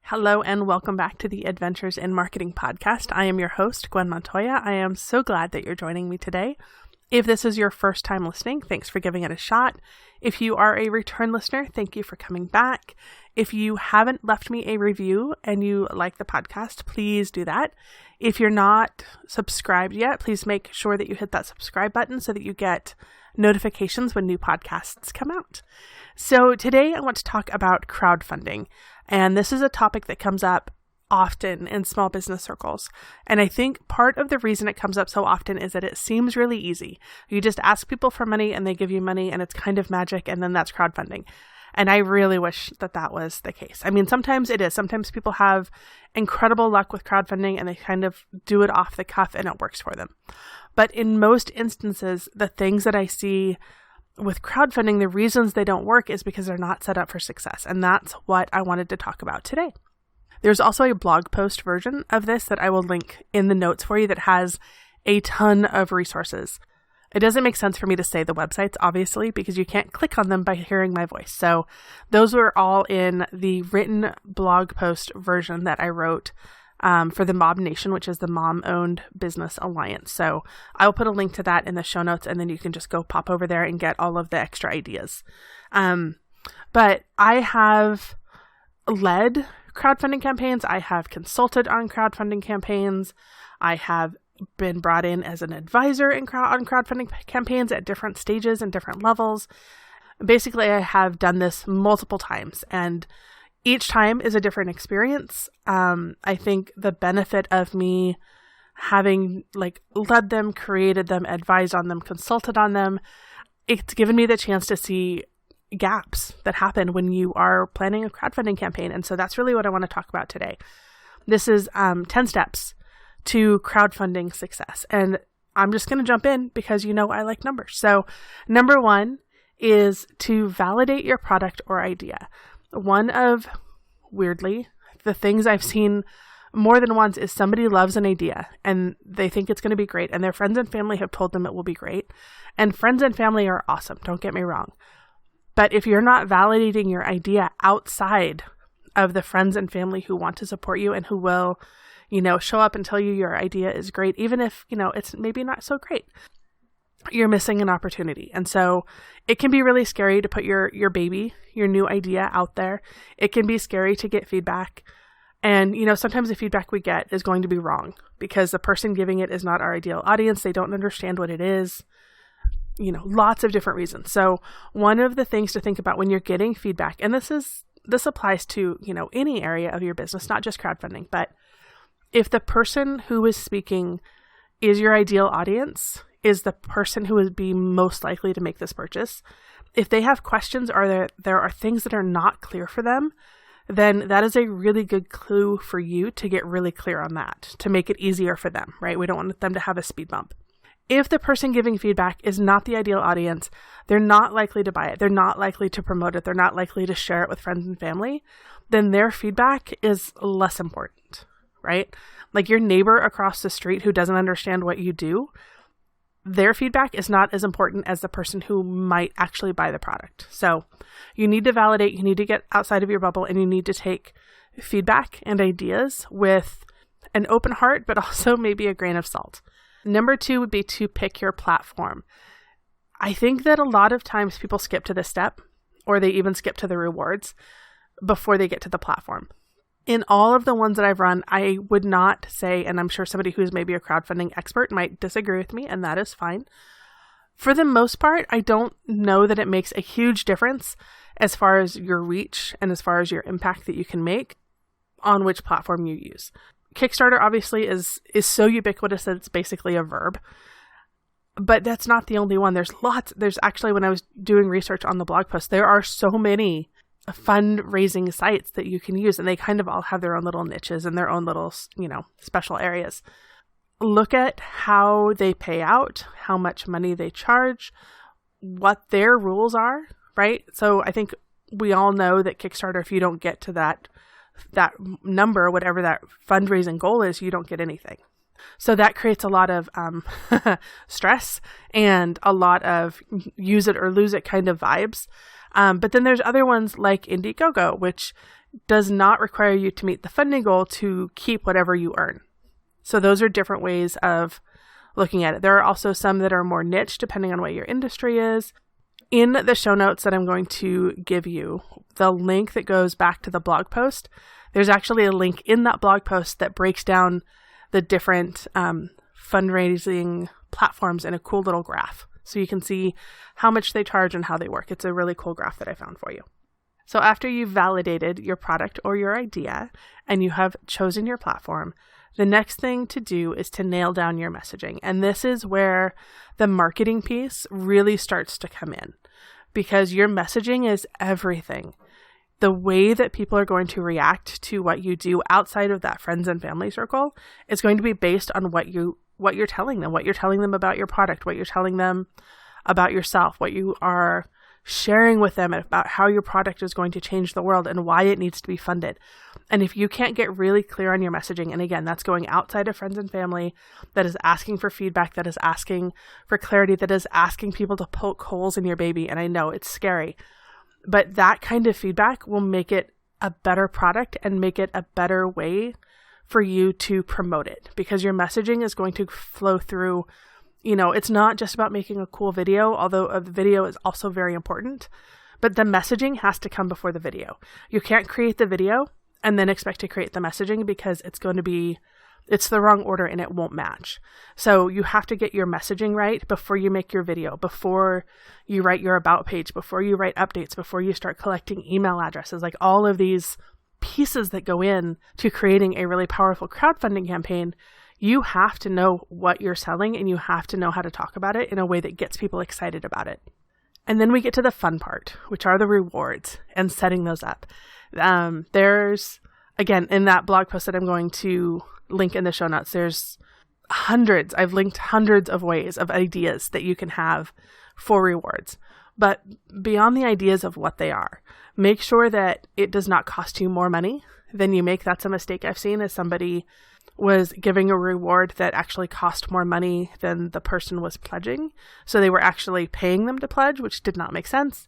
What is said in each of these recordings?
Hello and welcome back to the Adventures in Marketing podcast. I am your host, Gwen Montoya. I am so glad that you're joining me today. If this is your first time listening, thanks for giving it a shot. If you are a return listener, thank you for coming back. If you haven't left me a review and you like the podcast, please do that. If you're not subscribed yet, please make sure that you hit that subscribe button so that you get notifications when new podcasts come out. So today I want to talk about crowdfunding. And this is a topic that comes up often in small business circles. And I think part of the reason it comes up so often is that it seems really easy. You just ask people for money and they give you money and it's kind of magic, and then that's crowdfunding. And I really wish that that was the case. I mean, sometimes it is. Sometimes people have incredible luck with crowdfunding and they kind of do it off the cuff and it works for them. But in most instances, the things that I see with crowdfunding, the reasons they don't work is because they're not set up for success. And that's what I wanted to talk about today. There's also a blog post version of this that I will link in the notes for you that has a ton of resources. It doesn't make sense for me to say the websites, obviously, because you can't click on them by hearing my voice. So those were all in the written blog post version that I wrote for the Mob Nation, which is the Mom-Owned Business Alliance. So I'll put a link to that in the show notes, and then you can just go pop over there and get all of the extra ideas. But I have led crowdfunding campaigns. I have consulted on crowdfunding campaigns. I have been brought in as an advisor on crowdfunding campaigns at different stages and different levels. Basically, I have done this multiple times, and each time is a different experience. I think the benefit of me having led them, created them, advised on them, consulted on them, it's given me the chance to see gaps that happen when you are planning a crowdfunding campaign. And so that's really what I want to talk about today. This is 10 steps to crowdfunding success. And I'm just going to jump in because I like numbers. So number one is to validate your product or idea. One of, weirdly, the things I've seen more than once is somebody loves an idea and they think it's going to be great, and their friends and family have told them it will be great. And friends and family are awesome, don't get me wrong. But if you're not validating your idea outside of the friends and family who want to support you and who will, show up and tell you your idea is great, even if, it's maybe not so great, you're missing an opportunity. And so it can be really scary to put your baby, your new idea out there. It can be scary to get feedback. And, sometimes the feedback we get is going to be wrong because the person giving it is not our ideal audience. They don't understand what it is. Lots of different reasons. So one of the things to think about when you're getting feedback, and this applies to, any area of your business, not just crowdfunding, but if the person who is speaking is your ideal audience, is the person who would be most likely to make this purchase, if they have questions or there are things that are not clear for them, then that is a really good clue for you to get really clear on that, to make it easier for them, right? We don't want them to have a speed bump. If the person giving feedback is not the ideal audience, they're not likely to buy it. They're not likely to promote it. They're not likely to share it with friends and family. Then their feedback is less important, right? Like your neighbor across the street who doesn't understand what you do, their feedback is not as important as the person who might actually buy the product. So you need to validate, you need to get outside of your bubble, and you need to take feedback and ideas with an open heart, but also maybe a grain of salt. Number two would be to pick your platform. I think that a lot of times people skip to this step, or they even skip to the rewards before they get to the platform. In all of the ones that I've run, I would not say, and I'm sure somebody who's maybe a crowdfunding expert might disagree with me, and that is fine. For the most part, I don't know that it makes a huge difference as far as your reach and as far as your impact that you can make on which platform you use. Kickstarter obviously is so ubiquitous that it's basically a verb, but that's not the only one. There's actually, when I was doing research on the blog post, there are so many fundraising sites that you can use, and they kind of all have their own little niches and their own little, special areas. Look at how they pay out, how much money they charge, what their rules are, right? So I think we all know that Kickstarter, if you don't get to that number, whatever that fundraising goal is, you don't get anything. So that creates a lot of stress and a lot of use it or lose it kind of vibes. But then there's other ones like Indiegogo, which does not require you to meet the funding goal to keep whatever you earn. So those are different ways of looking at it. There are also some that are more niche depending on what your industry is. In the show notes that I'm going to give you, the link that goes back to the blog post, there's actually a link in that blog post that breaks down the different fundraising platforms in a cool little graph. So you can see how much they charge and how they work. It's a really cool graph that I found for you. So after you've validated your product or your idea and you have chosen your platform, the next thing to do is to nail down your messaging. And this is where the marketing piece really starts to come in, because your messaging is everything. The way that people are going to react to what you do outside of that friends and family circle is going to be based on what you're telling them, what you're telling them about your product, what you're telling them about yourself, what you are sharing with them about how your product is going to change the world and why it needs to be funded. And if you can't get really clear on your messaging, and again, that's going outside of friends and family, that is asking for feedback, that is asking for clarity, that is asking people to poke holes in your baby. And I know it's scary, but that kind of feedback will make it a better product and make it a better way for you to promote it, because your messaging is going to flow through. It's not just about making a cool video, although a video is also very important, but the messaging has to come before the video. You can't create the video and then expect to create the messaging, because it's the wrong order and it won't match. So you have to get your messaging right before you make your video, before you write your about page, before you write updates, before you start collecting email addresses, like all of these pieces that go in to creating a really powerful crowdfunding campaign. You have to know what you're selling, and you have to know how to talk about it in a way that gets people excited about it. And then we get to the fun part, which are the rewards and setting those up. There's, again, in that blog post that I'm going to link in the show notes, there's I've linked hundreds of ways of ideas that you can have for rewards. But beyond the ideas of what they are, make sure that it does not cost you more money than you make. That's a mistake I've seen, is somebody was giving a reward that actually cost more money than the person was pledging. So they were actually paying them to pledge, which did not make sense.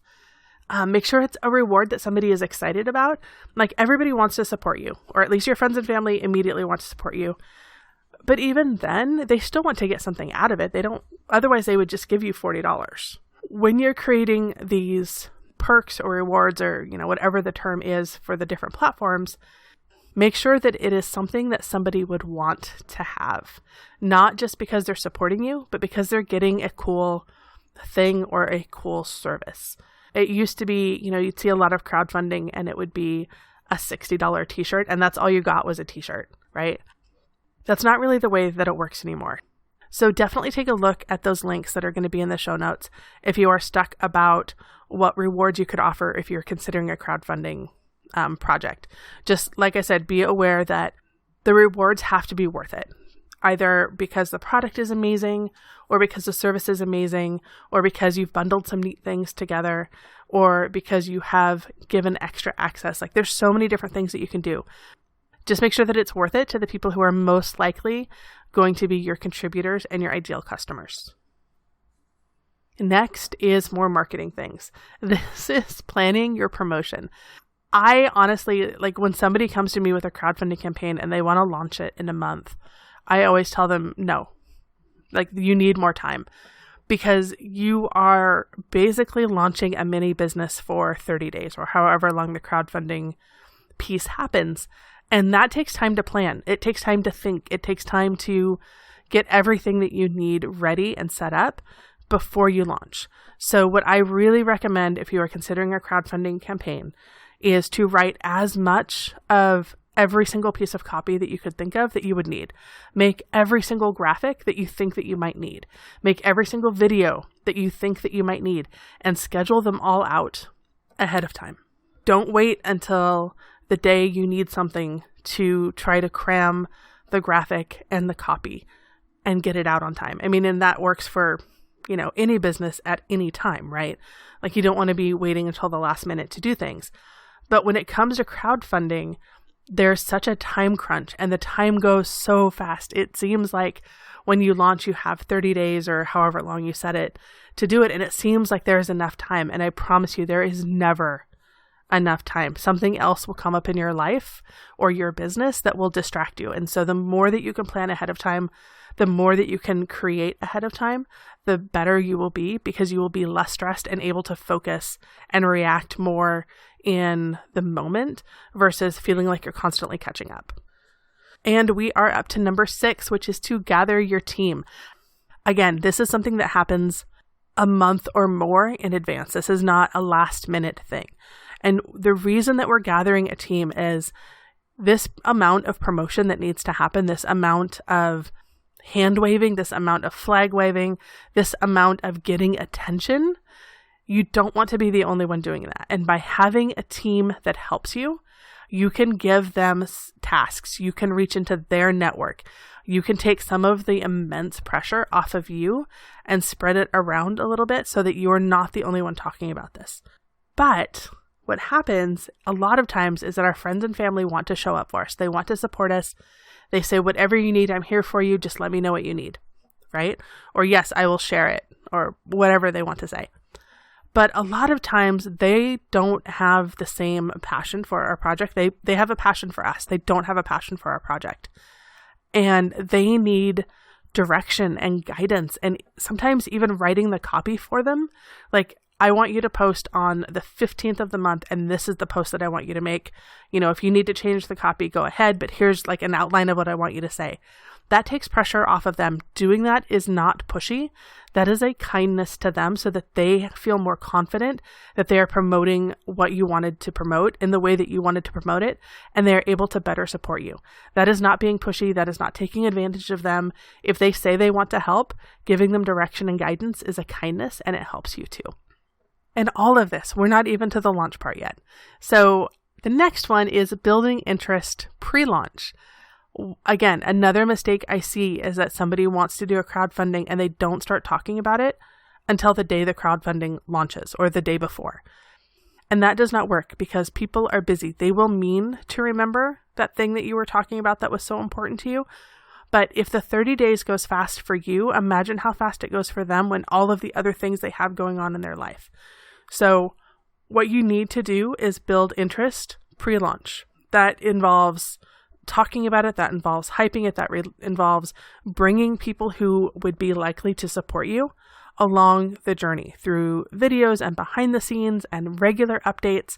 Make sure it's a reward that somebody is excited about. Like, everybody wants to support you, or at least your friends and family immediately want to support you. But even then, they still want to get something out of it. Otherwise they would just give you $40. When you're creating these perks or rewards, or, whatever the term is for the different platforms, make sure that it is something that somebody would want to have, not just because they're supporting you, but because they're getting a cool thing or a cool service. It used to be, you'd see a lot of crowdfunding and it would be a $60 t-shirt, and that's all you got was a t-shirt, right? That's not really the way that it works anymore. So definitely take a look at those links that are going to be in the show notes if you are stuck about what rewards you could offer if you're considering a crowdfunding project. Just like I said, be aware that the rewards have to be worth it, either because the product is amazing, or because the service is amazing, or because you've bundled some neat things together, or because you have given extra access. Like, there's so many different things that you can do. Just make sure that it's worth it to the people who are most likely going to be your contributors and your ideal customers. Next is more marketing things. This is planning your promotion. I honestly, when somebody comes to me with a crowdfunding campaign and they want to launch it in a month, I always tell them, no, you need more time, because you are basically launching a mini business for 30 days or however long the crowdfunding piece happens. And that takes time to plan. It takes time to think. It takes time to get everything that you need ready and set up before you launch. So what I really recommend if you are considering a crowdfunding campaign is to write as much of every single piece of copy that you could think of that you would need. Make every single graphic that you think that you might need. Make every single video that you think that you might need, and schedule them all out ahead of time. Don't wait until the day you need something to try to cram the graphic and the copy and get it out on time. I mean, and that works for, any business at any time, right? You don't want to be waiting until the last minute to do things. But when it comes to crowdfunding, there's such a time crunch, and the time goes so fast. It seems like when you launch, you have 30 days or however long you set it to do it, and it seems like there's enough time. And I promise you, there is never enough time. Something else will come up in your life or your business that will distract you. And so the more that you can plan ahead of time, the more that you can create ahead of time, the better you will be, because you will be less stressed and able to focus and react more in the moment versus feeling like you're constantly catching up. And we are up to number 6, which is to gather your team. Again, this is something that happens a month or more in advance. This is not a last minute thing. And the reason that we're gathering a team is this amount of promotion that needs to happen, this amount of hand waving, this amount of flag waving, this amount of getting attention. You don't want to be the only one doing that. And by having a team that helps you, you can give them tasks. You can reach into their network. You can take some of the immense pressure off of you and spread it around a little bit so that you're not the only one talking about this. But what happens a lot of times is that our friends and family want to show up for us. They want to support us. They say, whatever you need, I'm here for you. Just let me know what you need, right? Or yes, I will share it, or whatever they want to say. But a lot of times they don't have the same passion for our project. They have a passion for us. They don't have a passion for our project. And they need direction and guidance, and sometimes even writing the copy for them. Like, I want you to post on the 15th of the month, and this is the post that I want you to make. If you need to change the copy, go ahead, but here's like an outline of what I want you to say. That takes pressure off of them. Doing that is not pushy. That is a kindness to them so that they feel more confident that they are promoting what you wanted to promote in the way that you wanted to promote it, and they are able to better support you. That is not being pushy. That is not taking advantage of them. If they say they want to help, giving them direction and guidance is a kindness, and it helps you too. And all of this, we're not even to the launch part yet. So the next one is building interest pre-launch. Again, another mistake I see is that somebody wants to do a crowdfunding and they don't start talking about it until the day the crowdfunding launches or the day before. And that does not work because people are busy. They will mean to remember that thing that you were talking about that was so important to you. But if the 30 days goes fast for you, imagine how fast it goes for them when all of the other things they have going on in their life. So what you need to do is build interest pre-launch. That involves talking about it, that involves hyping it, that involves bringing people who would be likely to support you along the journey through videos and behind the scenes and regular updates.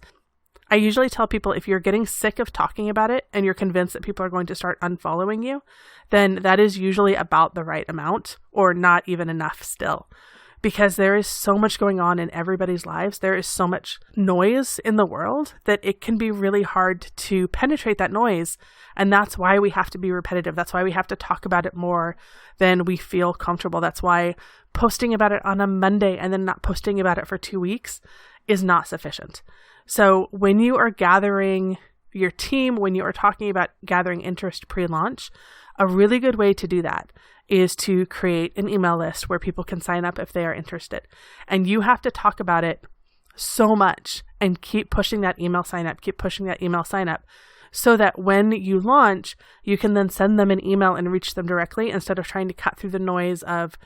I usually tell people if you're getting sick of talking about it and you're convinced that people are going to start unfollowing you, then that is usually about the right amount or not even enough still. Because there is so much going on in everybody's lives. There is so much noise in the world that it can be really hard to penetrate that noise. And that's why we have to be repetitive. That's why we have to talk about it more than we feel comfortable. That's why posting about it on a Monday and then not posting about it for 2 weeks is not sufficient. So when you are gathering your team, when you are talking about gathering interest pre-launch, a really good way to do that is to create an email list where people can sign up if they are interested. And you have to talk about it so much and keep pushing that email sign up, so that when you launch, you can then send them an email and reach them directly instead of trying to cut through the noise of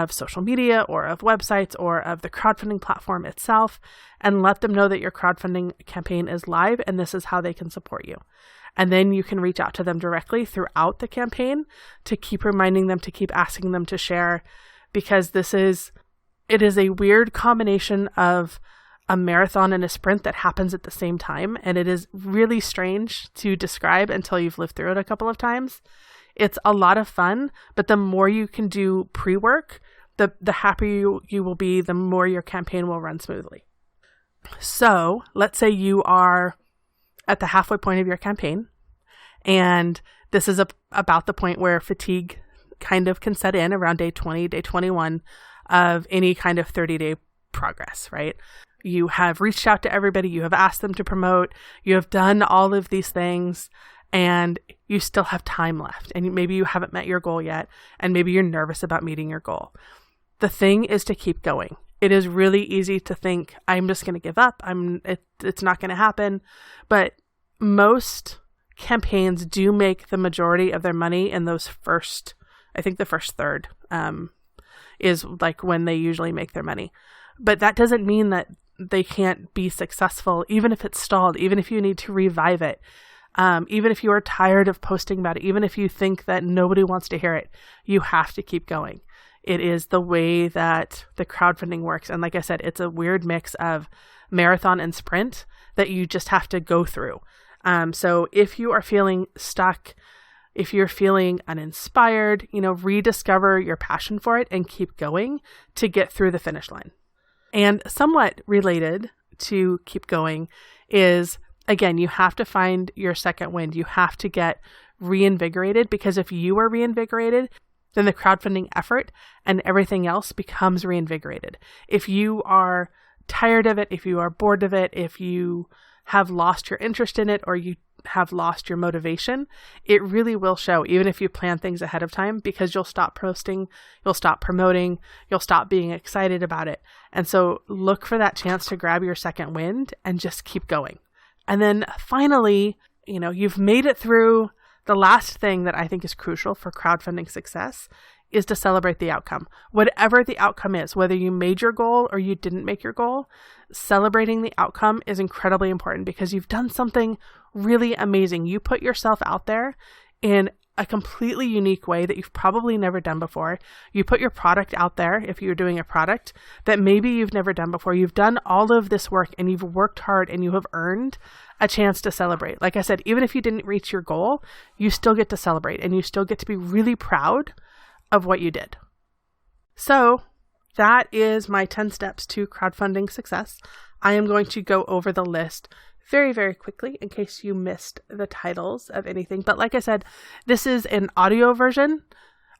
social media or of websites or of the crowdfunding platform itself, and let them know that your crowdfunding campaign is live and this is how they can support you. And then you can reach out to them directly throughout the campaign to keep reminding them, to keep asking them to share, because it is a weird combination of a marathon and a sprint that happens at the same time. And it is really strange to describe until you've lived through it a couple of times. It's a lot of fun, but the more you can do pre-work, the happier you will be, the more your campaign will run smoothly. So let's say you are at the halfway point of your campaign, and this is about the point where fatigue kind of can set in around day 20, day 21 of any kind of 30-day progress, right? You have reached out to everybody, you have asked them to promote, you have done all of these things, and you still have time left, and maybe you haven't met your goal yet, and maybe you're nervous about meeting your goal. The thing is to keep going. It is really easy to think, I'm just going to give up. It's not going to happen. But most campaigns do make the majority of their money in those first, I think the first third is like when they usually make their money. But that doesn't mean that they can't be successful, even if it's stalled, even if you need to revive it, even if you are tired of posting about it, even if you think that nobody wants to hear it, you have to keep going. It is the way that the crowdfunding works. And like I said, it's a weird mix of marathon and sprint that you just have to go through. So if you are feeling stuck, if you're feeling uninspired, rediscover your passion for it and keep going to get through the finish line. And somewhat related to keep going is, again, you have to find your second wind. You have to get reinvigorated, because if you are reinvigorated, then the crowdfunding effort and everything else becomes reinvigorated. If you are tired of it, if you are bored of it, if you have lost your interest in it, or you have lost your motivation, it really will show, even if you plan things ahead of time, because you'll stop posting, you'll stop promoting, you'll stop being excited about it. And so look for that chance to grab your second wind and just keep going. And then finally, you've made it through. The last thing that I think is crucial for crowdfunding success is to celebrate the outcome. Whatever the outcome is, whether you made your goal or you didn't make your goal, celebrating the outcome is incredibly important, because you've done something really amazing. You put yourself out there in a completely unique way that you've probably never done before. You put your product out there, if you're doing a product that maybe you've never done before. You've done all of this work and you've worked hard and you have earned a chance to celebrate. Like I said, even if you didn't reach your goal, you still get to celebrate and you still get to be really proud of what you did. So that is my 10 steps to crowdfunding success. I am going to go over the list very, very quickly in case you missed the titles of anything. But like I said, this is an audio version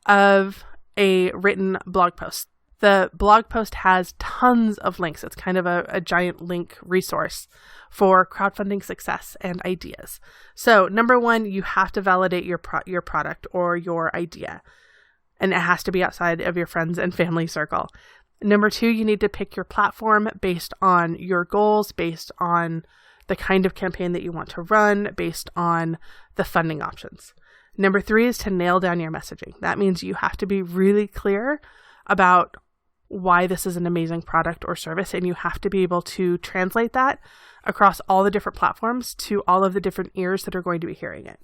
of a written blog post. The blog post has tons of links. It's kind of a giant link resource for crowdfunding success and ideas. So number one, you have to validate your product or your idea. And it has to be outside of your friends and family circle. Number two, you need to pick your platform based on your goals, based on the kind of campaign that you want to run, based on the funding options. Number three is to nail down your messaging. That means you have to be really clear about why this is an amazing product or service, and you have to be able to translate that across all the different platforms to all of the different ears that are going to be hearing it.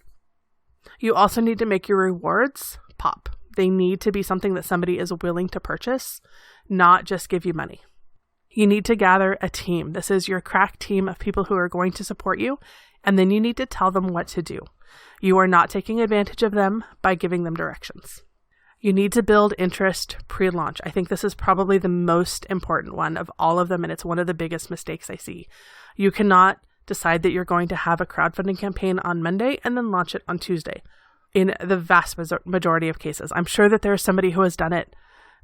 You also need to make your rewards pop. They need to be something that somebody is willing to purchase, not just give you money. You need to gather a team. This is your crack team of people who are going to support you, and then you need to tell them what to do. You are not taking advantage of them by giving them directions. You need to build interest pre-launch. I think this is probably the most important one of all of them, and it's one of the biggest mistakes I see. You cannot decide that you're going to have a crowdfunding campaign on Monday and then launch it on Tuesday. In the vast majority of cases, I'm sure that there's somebody who has done it,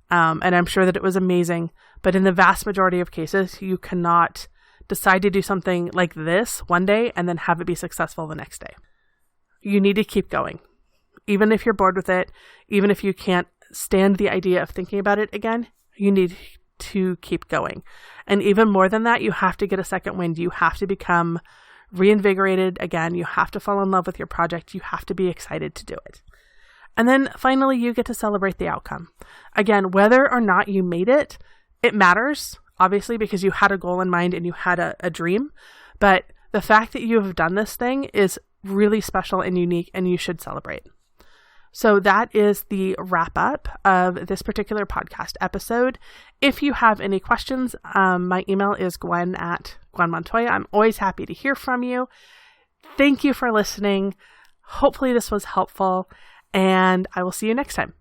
and I'm sure that it was amazing. But in the vast majority of cases, you cannot decide to do something like this one day and then have it be successful the next day. You need to keep going. Even if you're bored with it, even if you can't stand the idea of thinking about it again, you need to keep going. And even more than that, you have to get a second wind. You have to become reinvigorated again. You have to fall in love with your project. You have to be excited to do it. And then finally, you get to celebrate the outcome. Again, whether or not you made it, it matters, obviously, because you had a goal in mind and you had a dream. But the fact that you have done this thing is really special and unique, and you should celebrate. So that is the wrap up of this particular podcast episode. If you have any questions, my email is Gwen@GwenMontoya. I'm always happy to hear from you. Thank you for listening. Hopefully this was helpful, and I will see you next time.